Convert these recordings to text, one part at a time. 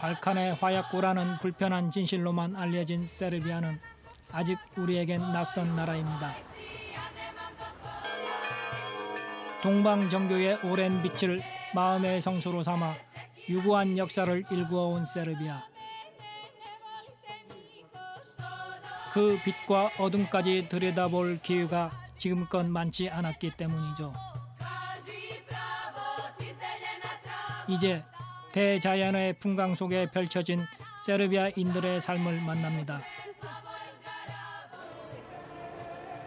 발칸의 화약고라는 불편한 진실로만 알려진 세르비아는 아직 우리에겐 낯선 나라입니다. 동방 정교의 오랜 빛을 마음의 성소로 삼아 유구한 역사를 일구어온 세르비아. 그 빛과 어둠까지 들여다볼 기회가 지금껏 많지 않았기 때문이죠. 이제 대자연의 풍광 속에 펼쳐진 세르비아인들의 삶을 만납니다.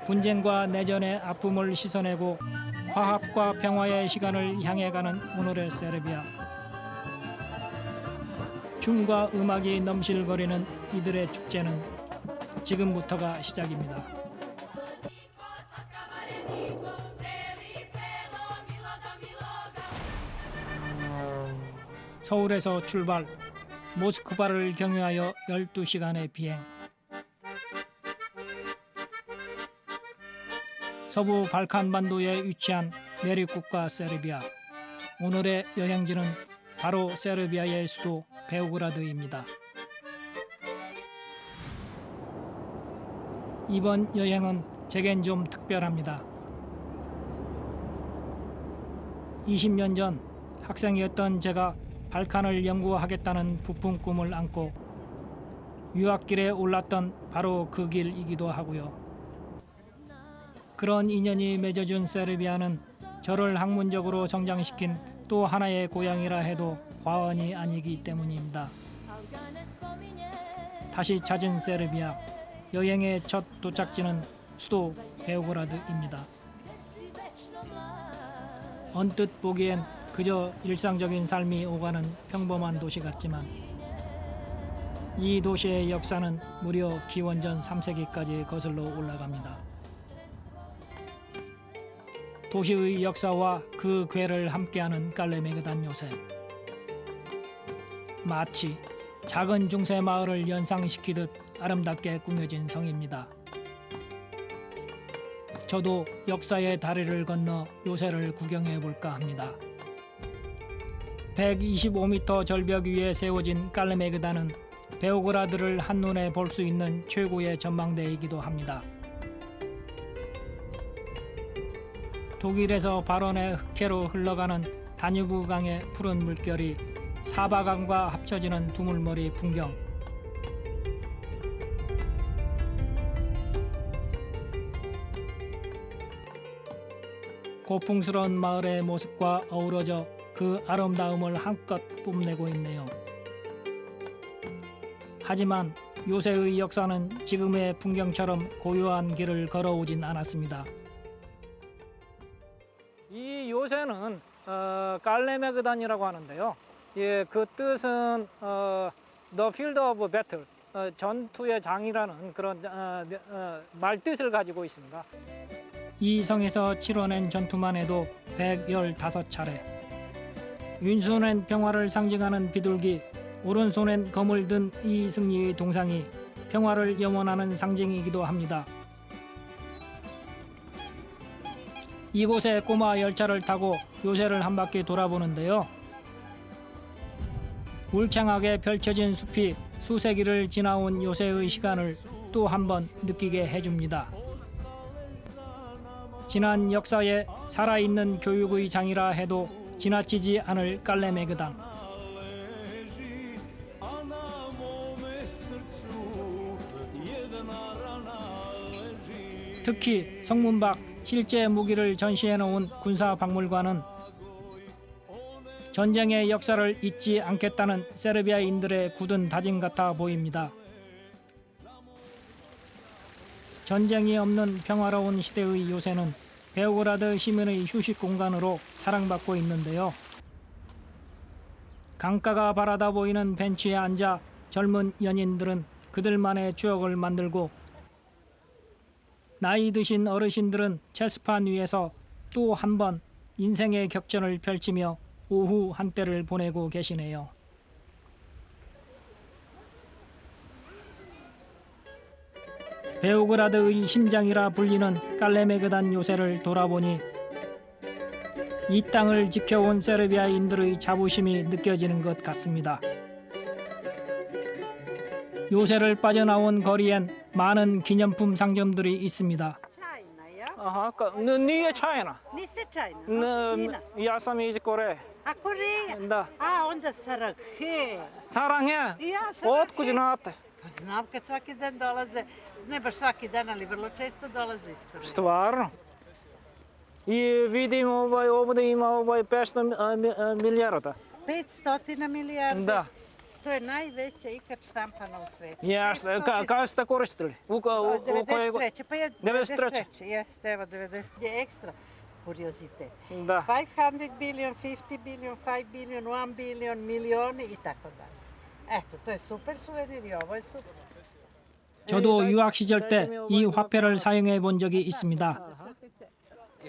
분쟁과 내전의 아픔을 씻어내고 화합과 평화의 시간을 향해 가는 오늘의 세르비아. 춤과 음악이 넘실거리는 이들의 축제는 지금부터가 시작입니다. 서울에서 출발, 모스크바를 경유하여 12시간의 비행. 서부 발칸반도에 위치한 내륙국가 세르비아. 오늘의 여행지는 바로 세르비아의 수도 베오그라드입니다. 이번 여행은 제겐 좀 특별합니다. 20년 전 학생이었던 제가 발칸을 연구하겠다는 부푼 꿈을 안고 유학길에 올랐던 바로 그 길이기도 하고요. 그런 인연이 맺어준 세르비아는 저를 학문적으로 성장시킨 또 하나의 고향이라 해도 과언이 아니기 때문입니다. 다시 찾은 세르비아, 여행의 첫 도착지는 수도 베오그라드입니다. 언뜻 보기엔 그저 일상적인 삶이 오가는 평범한 도시 같지만 이 도시의 역사는 무려 기원전 3세기까지 거슬러 올라갑니다. 도시의 역사와 그 궤를 함께하는 깔레메그단 요새. 마치 작은 중세 마을을 연상시키듯 아름답게 꾸며진 성입니다. 저도 역사의 다리를 건너 요새를 구경해 볼까 합니다. 125m 절벽 위에 세워진 깔레메그단은 베오그라드를 한눈에 볼 수 있는 최고의 전망대이기도 합니다. 독일에서 발원의 흑해로 흘러가는 다뉴브 강의 푸른 물결이 사바강과 합쳐지는 두물머리 풍경. 고풍스러운 마을의 모습과 어우러져 그 아름다움을 한껏 뽐내고 있네요. 하지만 요새의 역사는 지금의 풍경처럼 고요한 길을 걸어오진 않았습니다. 이 요새는 깔레메그단이라고 하는데요. 예, 그 뜻은 The Field of Battle, 전투의 장이라는 그런 말뜻을 가지고 있습니다. 이 성에서 치러낸 전투만 해도 115차례. 윈손엔 평화를 상징하는 비둘기, 오른손엔 검을 든 이 승리의 동상이 평화를 염원하는 상징이기도 합니다. 이곳에 꼬마 열차를 타고 요새를 한 바퀴 돌아보는데요. 울창하게 펼쳐진 숲이 수세기를 지나온 요새의 시간을 또 한 번 느끼게 해줍니다. 지난 역사에 살아있는 교육의 장이라 해도 지나치지 않을 깔레메그단. 특히 성문 밖 실제 무기를 전시해 놓은 군사박물관은 전쟁의 역사를 잊지 않겠다는 세르비아인들의 굳은 다짐 같아 보입니다. 전쟁이 없는 평화로운 시대의 요새는 베오그라드 시민의 휴식 공간으로 사랑받고 있는데요. 강가가 바라다 보이는 벤치에 앉아 젊은 연인들은 그들만의 추억을 만들고 나이 드신 어르신들은 체스판 위에서 또 한 번 인생의 격전을 펼치며 오후 한때를 보내고 계시네요. 베오그라드의 심장이라 불리는 깔레메그단 요새를 돌아보니 이 땅을 지켜온 세르비아인들의 자부심이 느껴지는 것 같습니다. 요새를 빠져나온 거리엔 많은 기념품 상점들이 있습니다. China, ja? Aha, nije China. Niste China? Kina. Ja sam iz Koreje. A Koreja? Da. A onda Saranghe. Sarange. Ja, Saranghe. Otkud znate? Pa znam kad svaki dan dolaze, ne baš svaki dan, ali vrlo često dolaze iz Koreje. Stvarno. I vidim ovdje ima 500 milijarda. 500 milijardi. Da. To je najveća ikad štampana u svetu. Jeste, kada ste koristili? U kojeg? 93. Pa je 93. 93. Jeste, evo 90. Je ekstra kuriozitet. Da. 500 billion, 50 billion, 5 billion, 1 billion, milioni i tako dalje. Eto, to je super suvenir i ovo je super. 저도 유학 시절 때 이 화폐를 사용해 본 적이 있습니다.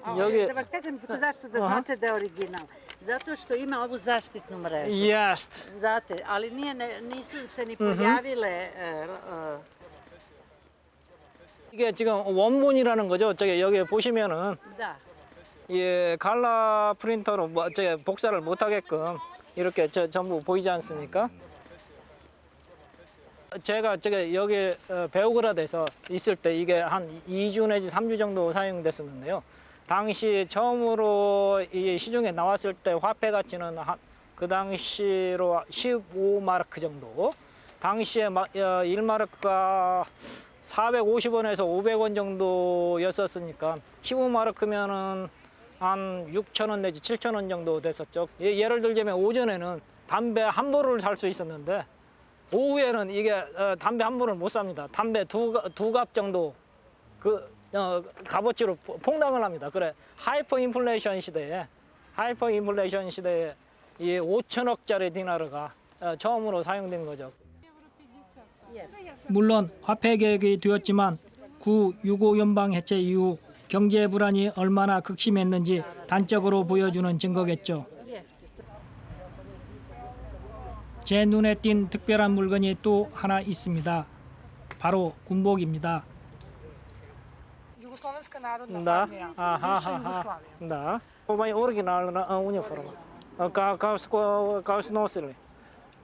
Da vam kažem zašto da znate da je original. Zato što ima ovu zaštitnu mrežu. Jest. Znate, ali nisu se ni pojavile... 이게 지금 원본이라는 거죠. 저기 여기 보시면은 Da. 이 갈라 프린터로 저기 복사를 못 하게끔 이렇게 전부 보이지 않습니까? 제가 저기 여기 베오그라드에서 있을 때 이게 한 2주 내지 3주 정도 사용됐었는데요. 당시 처음으로 이 시중에 나왔을 때 화폐 가치는 그 당시로 15마르크 정도. 당시에 1마르크가 450원에서 500원 정도였었으니까 15마르크면은 한 6,000원 내지 7,000원 정도 됐었죠. 예를 들자면 오전에는 담배 한 보를 살 수 있었는데 오후에는 이게 담배 한 보를 못 삽니다. 담배 두 갑 정도 값어치로 폭락을 합니다. 그래 하이퍼 인플레이션 시대에 이 5천억짜리 디나르가 처음으로 사용된 거죠. 물론 화폐 개혁이 되었지만 구 6.5 연방 해체 이후 경제 불안이 얼마나 극심했는지 단적으로 보여주는 증거겠죠. 제 눈에 띈 특별한 물건이 또 하나 있습니다. 바로 군복입니다. Jugoslovenska narodna Da. armija, Aha, bivša aha. Jugoslavija. Da. Ovo je originalna uniforma. Kao su nosili.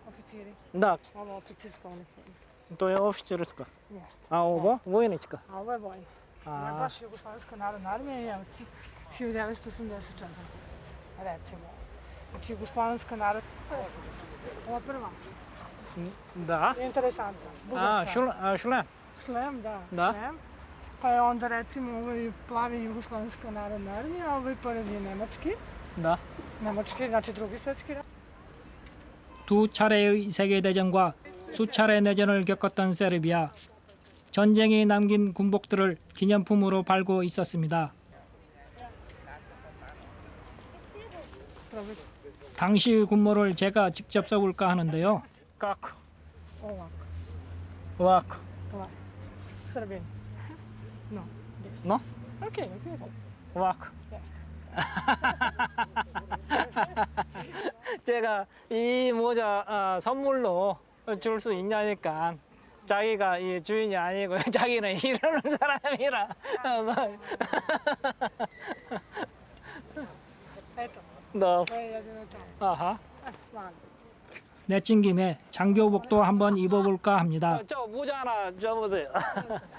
Oficiri, Da, ovo oficirska uniforma. to je oficirska. Jeste. A ovo? Vojnička. A ovo je vojna. Ovo je baš Jugoslovenska narodna armija i evo ti 1984. Recimo. Znači Jugoslovenska narodna... Ova prva. Da. Interesantna. A, Bugarska. šlem. Šlem, da. Da. Šlem. Pa je onda recimo ovaj plavi Jugoslovenska narodna armija, a ovaj pored je nemački. Da. Nemački znači drugi svjetski rat. 두 차례의 세계대전과 수차례 내전을 겪었던 세르비아. 전쟁이 남긴 군복들을 기념품으로 팔고 있었습니다. 당시의 군모를 제가 직접 써볼까 하는데요. Kako? Ovako. Ovako. Ovako. Srbin. No. Yes. No? Okej. Ovako. Jeste. 제가 이 모자 선물로 줄 수 있냐니까 자기가 이 주인이 아니고 자기는 이러는 사람이라. Eto, 너. to je jedino to. 아하. Stvarno. 내친 김에 장교복도 한번 입어볼까 합니다. 저 모자 하나 줘보세요.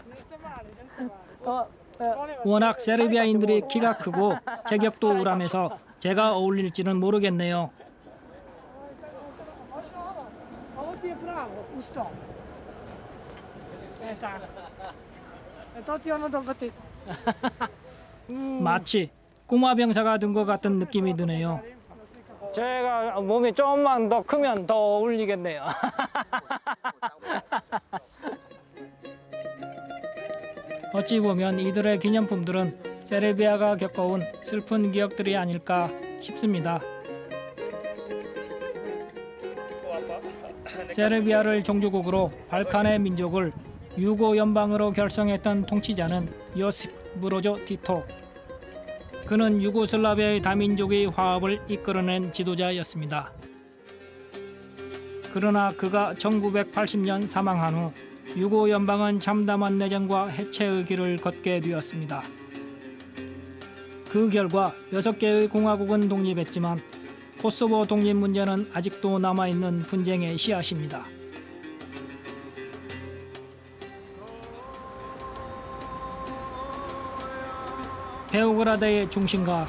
Niste mali, niste mali. Molim vas, 워낙 세르비아인들이 키가 크고 체격도 우람해서 제가 어울릴지는 모르겠네요. ovo ti je pravo, uz to. E tako. E to ti je ono dobati. 마치 꼬마 병사가 된 것 같은 느낌이 드네요. 제가 몸이 조금만 더 크면 더 어울리겠네요. 어찌 보면 이들의 기념품들은 세르비아가 겪어온 슬픈 기억들이 아닐까 싶습니다. 세르비아를 종주국으로 발칸의 민족을 유고 연방으로 결성했던 통치자는 요시프 브로조 티토. 그는 유고슬라비아의 다민족의 화합을 이끌어낸 지도자였습니다. 그러나 그가 1980년 사망한 후 유고 연방은 참담한 내전과 해체의 길을 걷게 되었습니다. 그 결과 6개의 공화국은 독립했지만 코소보 독립 문제는 아직도 남아있는 분쟁의 씨앗입니다. 베오그라드의 중심가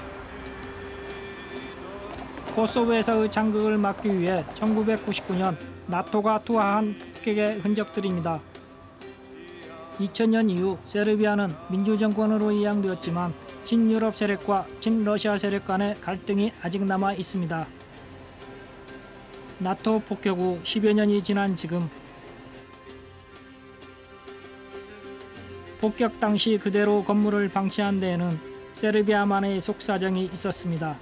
코소보에서의 장극을 막기 위해 1999년 나토가 투하한 폭격의 흔적들입니다. 2000년 이후 세르비아는 민주정권으로 이양되었지만 친유럽 세력과 친러시아 세력 간의 갈등이 아직 남아 있습니다. 나토 폭격 후 10여 년이 지난 지금 폭격 당시 그대로 건물을 방치한 데에는 세르비아만의 속사정이 있었습니다.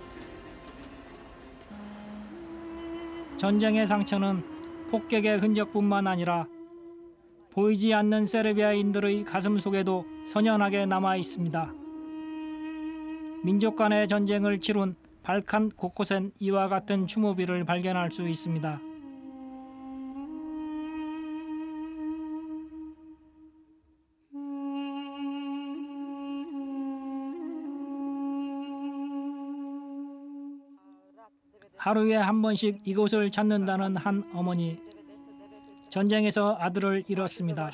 전쟁의 상처는 폭격의 흔적뿐만 아니라 보이지 않는 세르비아인들의 가슴 속에도 선연하게 남아 있습니다. 민족 간의 전쟁을 치룬 발칸 곳곳엔 이와 같은 추모비를 발견할 수 있습니다. 하루에 한 번씩 이곳을 찾는다는 한 어머니. 전쟁에서 아들을 잃었습니다.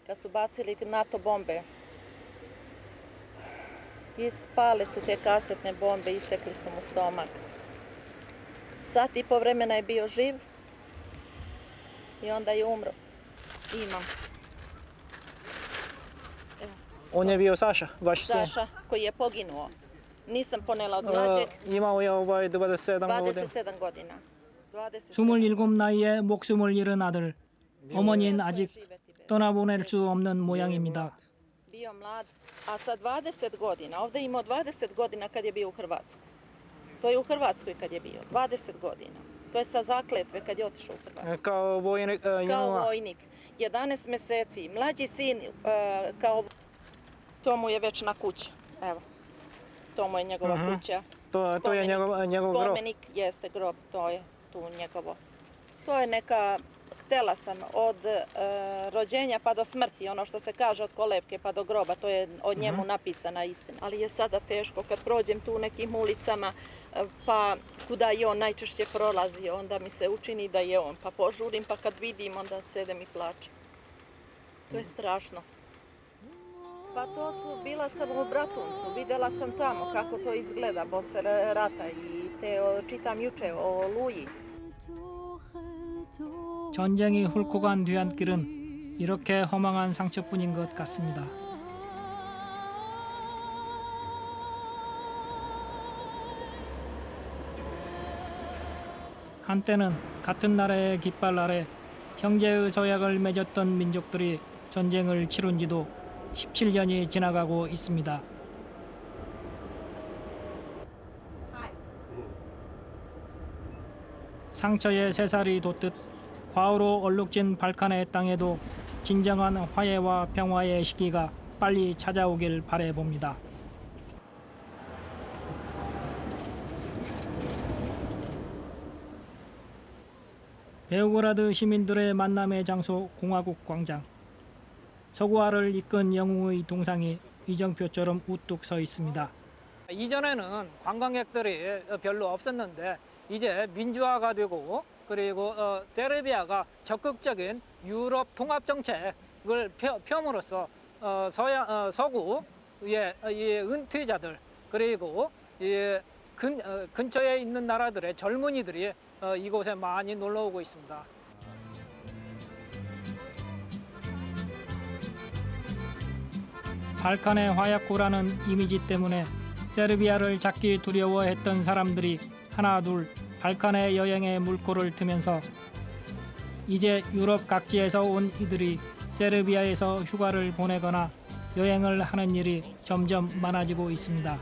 Kad su bacili NATO bombe, ispale su te kasetne bombe, isekli su mu stomak. Sat i po vremena je bio živ i onda je umro. Imam. On je bio Saša, vaš sin. Saša koji je poginuo. Nisam ponela od mlađeg, Imao je 27 godina. 27 godina. 27 나이에 목숨을 잃은 아들. 어머니는 아직 떠나보낼 수 없는 모양입니다. Bio mlad, a sa 20 godina. Ovdje je imao 20 godina kad je bio u Hrvatskoj. To je u Hrvatskoj kad je bio, 20 godina. To je sa zakletve kad je otišao u Hrvatsku. Kao vojnik, Kao vojnik. 11 mjeseci. Mlađi sin, kao... To mu je već na kući. Evo. To mu je njegova kuća. to je njegov grob. Spomenik jeste grob, to je tu njegovo. To je neka... Htjela sam od rođenja pa do smrti, ono što se kaže od kolevke pa do groba, to je od njemu napisana istina. Ali je sada teško kad prođem tu nekim ulicama, pa kuda je on najčešće prolazi, onda mi se učini da je on. Pa požurim, pa kad vidim, onda sedem i plačem. To je strašno. Pa to su, bila sam u Bratuncu, vidjela sam tamo kako to izgleda posle rata i čitam juče o Oluji. 전쟁이 훑고 간 뒤안길은 이렇게 허망한 상처뿐인 것 같습니다. 한때는 같은 나라의 깃발 아래 형제의 서약을 맺었던 민족들이 전쟁을 치룬 지도 17년이 지나가고 있습니다. 상처에 새살이 돋듯 과거로 얼룩진 발칸의 땅에도 진정한 화해와 평화의 시기가 빨리 찾아오길 바라봅니다. 베오그라드 시민들의 만남의 장소 공화국 광장. 서구화를 이끈 영웅의 동상이 이정표처럼 우뚝 서 있습니다. 이전에는 관광객들이 별로 없었는데 이제 민주화가 되고 그리고 세르비아가 적극적인 유럽 통합 정책을 펴므로써 서구의 은퇴자들 그리고 근처에 있는 나라들의 젊은이들이 이곳에 많이 놀러 오고 있습니다. 발칸의 화약고라는 이미지 때문에 세르비아를 찾기 두려워했던 사람들이 하나둘 발칸의 여행의 물꼬를 트면서 이제 유럽 각지에서 온 이들이 세르비아에서 휴가를 보내거나 여행을 하는 일이 점점 많아지고 있습니다.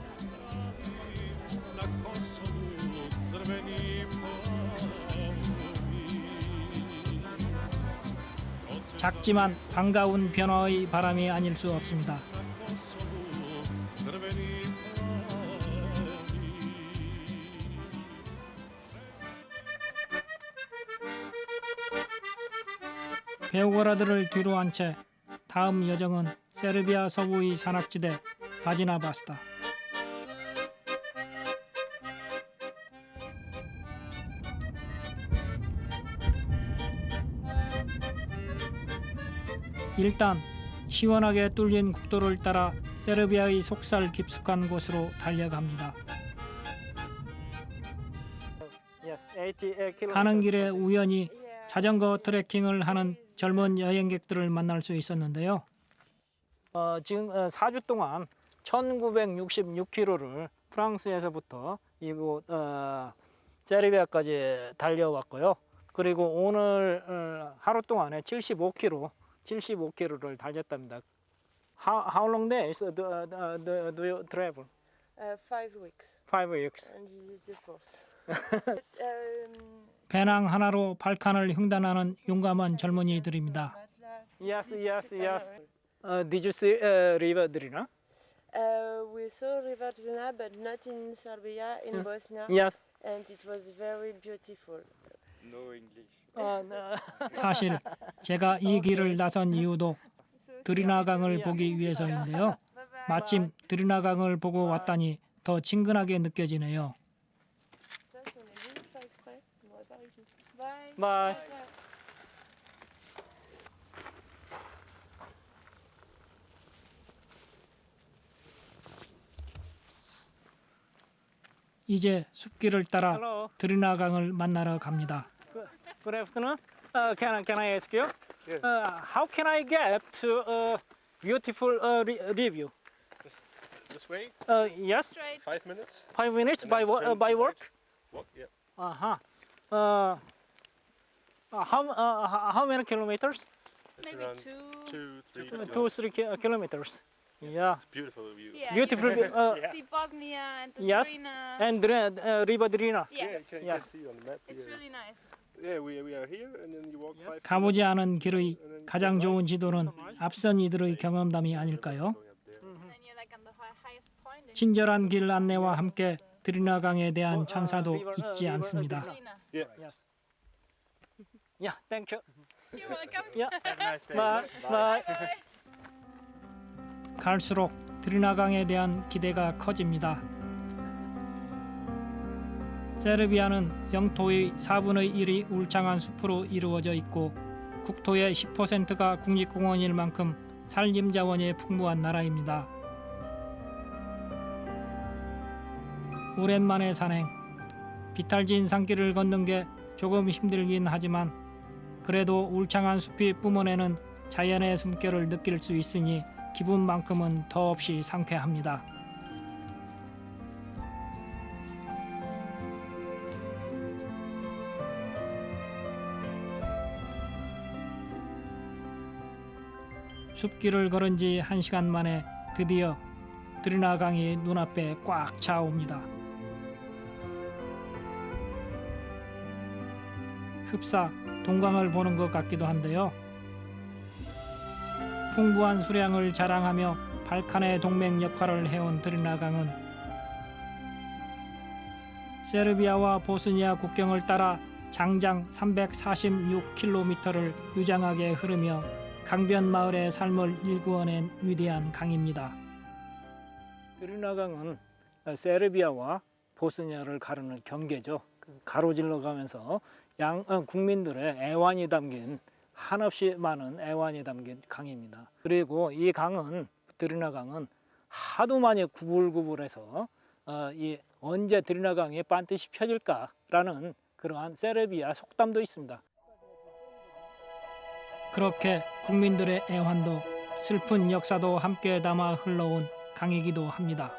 작지만 반가운 변화의 바람이 아닐 수 없습니다. 베오그라드를 뒤로 한 채 다음 여정은 세르비아 서부의 산악지대 바지나바스타. 일단 시원하게 뚫린 국도를 따라 세르비아의 속살 깊숙한 곳으로 달려갑니다. Yes, 80 가는 길에 우연히 자전거 트레킹을 하는 젊은 여행객들을 만날 수 있었는데요. 지금 4주 동안 1966km를 프랑스에서부터 이곳 세르비아까지 달려왔고요. 그리고 오늘 하루 동안에 75km를 달렸답니다. How long days do you travel? 5 weeks, 5 weeks. and this is the fourth. 배낭 하나로 발칸을 횡단하는 용감한 젊은이들입니다. Yes. Did you see River Drina? We saw River Drina, but not in Serbia, in Bosnia, Yes. and it was very beautiful. 사실 제가 이 길을 나선 이유도 드리나강을 보기 위해서인데요. 마침 드리나강을 보고 왔다니 더 친근하게 느껴지네요. Ça, si on est venu faire exprès, on n'aurait pas réussi. Bye. Bye. 이제 숲길을 따라 Hello. 드리나강을 만나러 갑니다. Good afternoon. Can I ask you? How can I get to a beautiful review? This way, Yes. 5 minutes. 5 minutes And then train by to work. Walk, yeah. How many kilometers? It's Maybe around 2. 2, 3 2-3 kilometers. Yeah. It's beautiful view. Yeah, Beautiful. you can see Bosnia and Yes. Drina. And River Drina. Yeah, Yes, you can Yes. see on the map. it's here. really nice. Yeah, we are here, and then you walk 5 가보지 kilometers, 않은 길의 and then you 가장 go 좋은 right, 지도는 앞선 이들의 경험담이 and 아닐까요? going up there. And then you're like on the highest point. And 친절한 길 안내와 함께 드리나강에 대한 찬사도 잊지 않습니다. Drina. Yes. Yeah. Thank you. You're welcome. Yeah. Bye. Bye. 갈수록 드리나강에 대한 기대가 커집니다. 세르비아는 영토의 4분의 1이 울창한 숲으로 이루어져 있고 국토의 10%가 국립공원일 만큼 산림자원이 풍부한 나라입니다. 오랜만에 산행, 비탈진 산길을 걷는 게 조금 힘들긴 하지만 그래도 울창한 숲이 뿜어내는 자연의 숨결을 느낄 수 있으니 기분만큼은 더없이 상쾌합니다. 숲길을 걸은 지 1시간 만에 드디어 드리나강이 눈앞에 꽉 차옵니다. 흡사 동강을 보는 것 같기도 한데요. 풍부한 수량을 자랑하며 발칸의 동맹 역할을 해온 드리나강은 세르비아와 보스니아 국경을 따라 장장 346km를 유장하게 흐르며 강변 마을의 삶을 일구어낸 위대한 강입니다. 드리나강은 세르비아와 보스니아를 가르는 경계죠. 가로질러 가면서 국민들의 애환이 담긴 한없이 많은 애환이 담긴 강입니다. 그리고 이 강은 드리나강은 하도 많이 구불구불해서 언제 드리나강이 반드시 펴질까라는 그러한 세르비아 속담도 있습니다. 그렇게 국민들의 애환도 슬픈 역사도 함께 담아 흘러온 강이기도 합니다.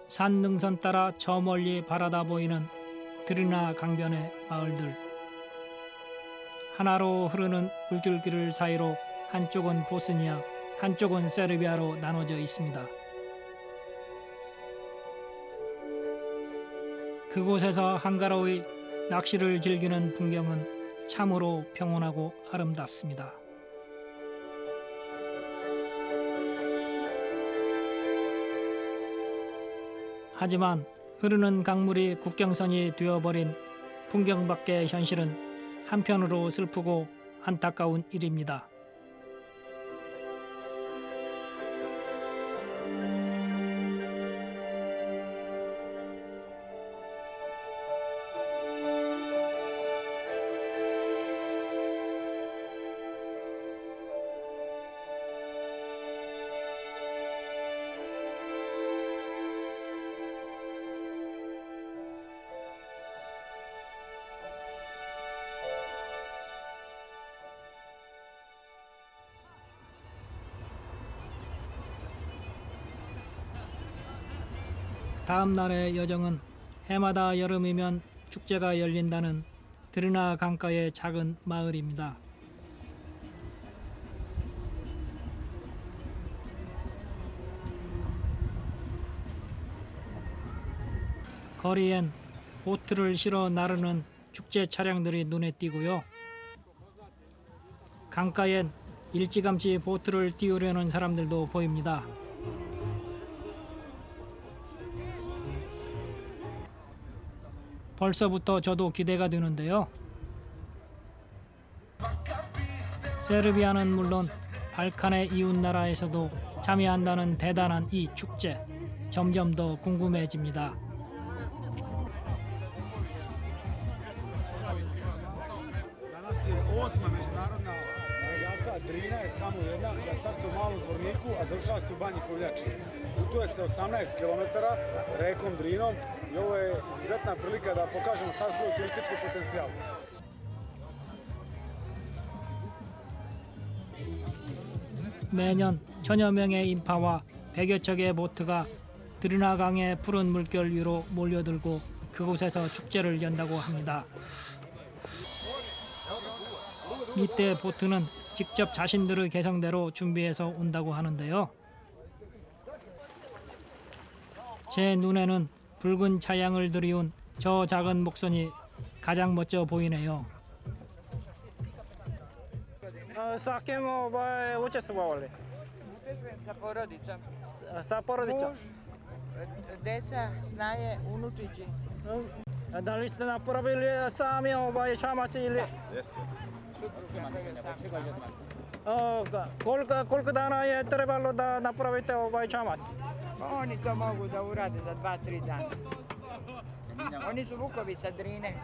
산 능선 따라 저 멀리 바라다 보이는 드리나 강변의 마을들. 하나로 흐르는 물줄기를 사이로 한쪽은 보스니아, 한쪽은 세르비아로 나눠져 있습니다. 그곳에서 한가로이 낚시를 즐기는 풍경은 참으로 평온하고 아름답습니다. 하지만 흐르는 강물이 국경선이 되어버린 풍경밖의 현실은 한편으로 슬프고 안타까운 일입니다. 다음 날의 여정은 해마다 여름이면 축제가 열린다는 드르나 강가의 작은 마을입니다. 거리엔 보트를 실어 나르는 축제 차량들이 눈에 띄고요. 강가엔 일찌감치 보트를 띄우려는 사람들도 보입니다. 벌써부터 저도 기대가 되는데요. 세르비아는 물론 발칸의 이웃 나라에서도 참여한다는 대단한 이 축제, 점점 더 궁금해집니다. Danas je 8. međunarodna regata, Drina je samo jedna, koja startuje u Malom Zvorniku, a završava se u Banji Kovljači. Putuje se 18 km rekom Drinom i ovo je izuzetna prilika da pokažemo sav svoj turistički potencijal. 매년 천여 명의 인파와 100여 척의 보트가 드르나강의 푸른 물결 위로 몰려들고 그곳에서 축제를 연다고 합니다. 이때 보트는 직접 자신들의 개성대로 준비해서 온다고 하는데요. 제 눈에는 붉은 차양을 들이운 저 작은 목선이 가장 멋져 보이네요. Sa kim učestvovali? Sa porodicom. Sa porodicom? Deca, snaje, unučići. Da li ste napravili sami čamac ili? Koliko dana je trebalo da napravite čamac? Oni to mogu da urade za 2-3 dana. Oni su vukovi sa Drine.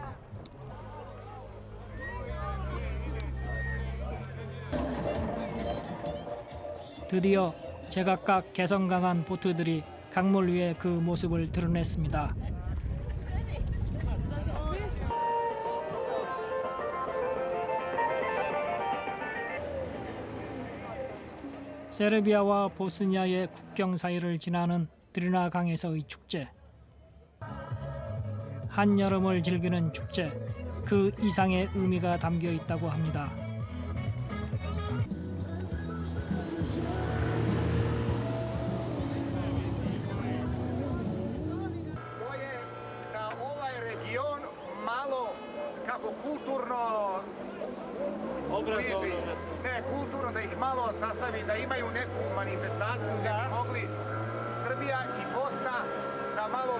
드디어 제각각 개성 강한 보트들이 강물 위에 그 모습을 드러냈습니다. 세르비아와 보스니아의 국경 사이를 지나는 드리나 강에서의 축제. 한여름을 즐기는 축제, 그 이상의 의미가 담겨 있다고 합니다. To je da ovaj region malo kako kulturno bliži, ne kulturno da ih malo sastavi, da imaju neku manifestaciju da bi mogli Srbija i Bosna da malo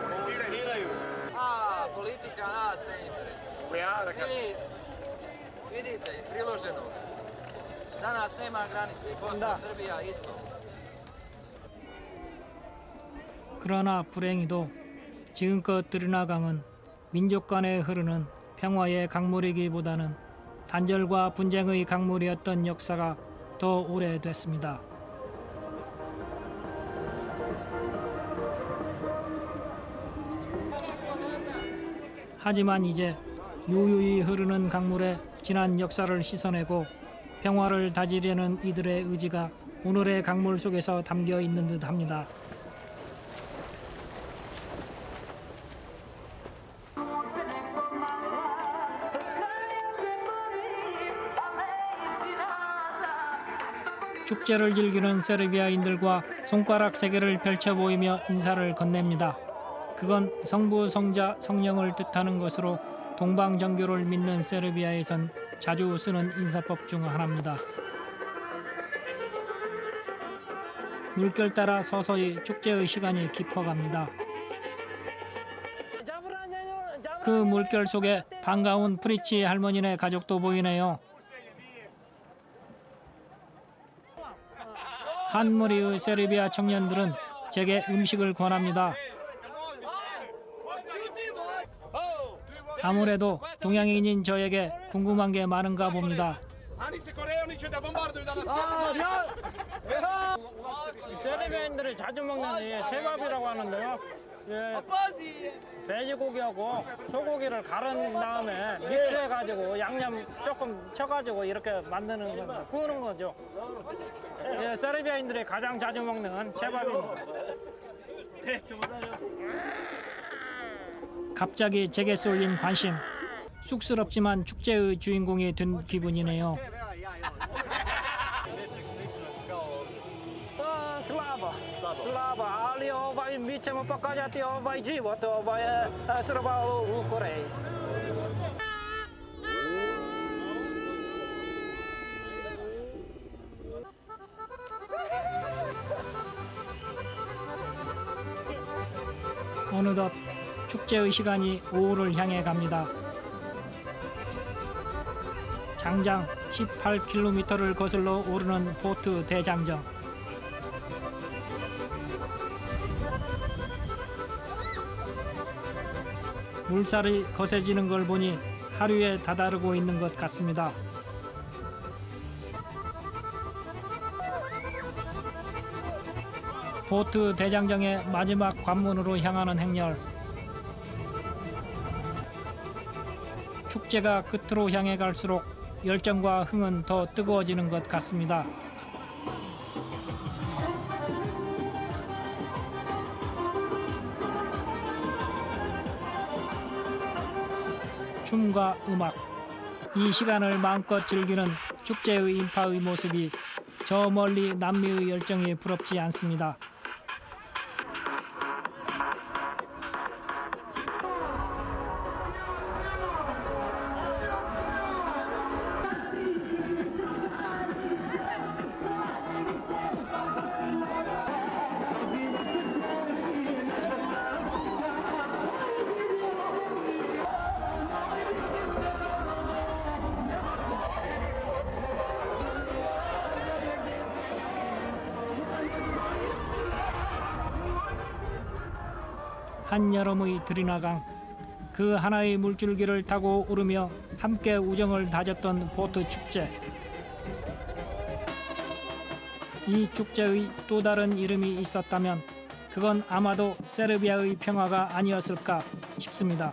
komuniciraju. A politika nas ne interesuje. Ja da kažem. Vidite iz priloženog. Za nas nema granice, Bosna, Srbija isto. 그러나 불행히도 지금껏 드르나강은 민족 간에 흐르는 평화의 강물이기보다는 단절과 분쟁의 강물이었던 역사가 더 오래됐습니다. 하지만 이제 유유히 흐르는 강물에 지난 역사를 씻어내고 평화를 다지려는 이들의 의지가 오늘의 강물 속에서 담겨 있는 듯합니다. 축제를 즐기는 세르비아인들과 손가락 세 개를 펼쳐 보이며 인사를 건넵니다. 그건 성부, 성자, 성령을 뜻하는 것으로 동방정교를 믿는 세르비아에선 자주 쓰는 인사법 중 하나입니다. 물결 따라 서서히 축제의 시간이 깊어갑니다. 그 물결 속에 반가운 프리치 할머니네 가족도 보이네요. 한 무리의 세르비아 청년들은 제게 음식을 권합니다. 아무래도 동양인인 저에게 궁금한 게 많은가 봅니다. 세르비아인들이 자주 먹는 제밥이라고 하는데요. 돼지고기하고 소고기를 갈은 다음에 믹스해가지고 양념 조금 쳐가지고 이렇게 만드는 겁니다. 구우는 거죠. 세르비아인들이 가장 자주 먹는 제밥입니다. 갑자기 제게 쏠린 관심. 쑥스럽지만 축제의 주인공이 된 기분이네요. Slava, ali mi ćemo pokazati život Srba u Koreji. 어느덧 축제의 시간이 오후를 향해 갑니다. 장장 18km를 거슬러 오르는 보트 대장정. 물살이 거세지는 걸 보니 하류에 다다르고 있는 것 같습니다. 보트 대장정의 마지막 관문으로 향하는 행렬. 축제가 끝으로 향해 갈수록 열정과 흥은 더 뜨거워지는 것 같습니다. 춤과 음악, 이 시간을 마음껏 즐기는 축제의 인파의 모습이 저 멀리 남미의 열정이 부럽지 않습니다. 한여름의 들이나강, 그 하나의 물줄기를 타고 오르며 함께 우정을 다졌던 보트 축제. 이 축제의 또 다른 이름이 있었다면 그건 아마도 세르비아의 평화가 아니었을까 싶습니다.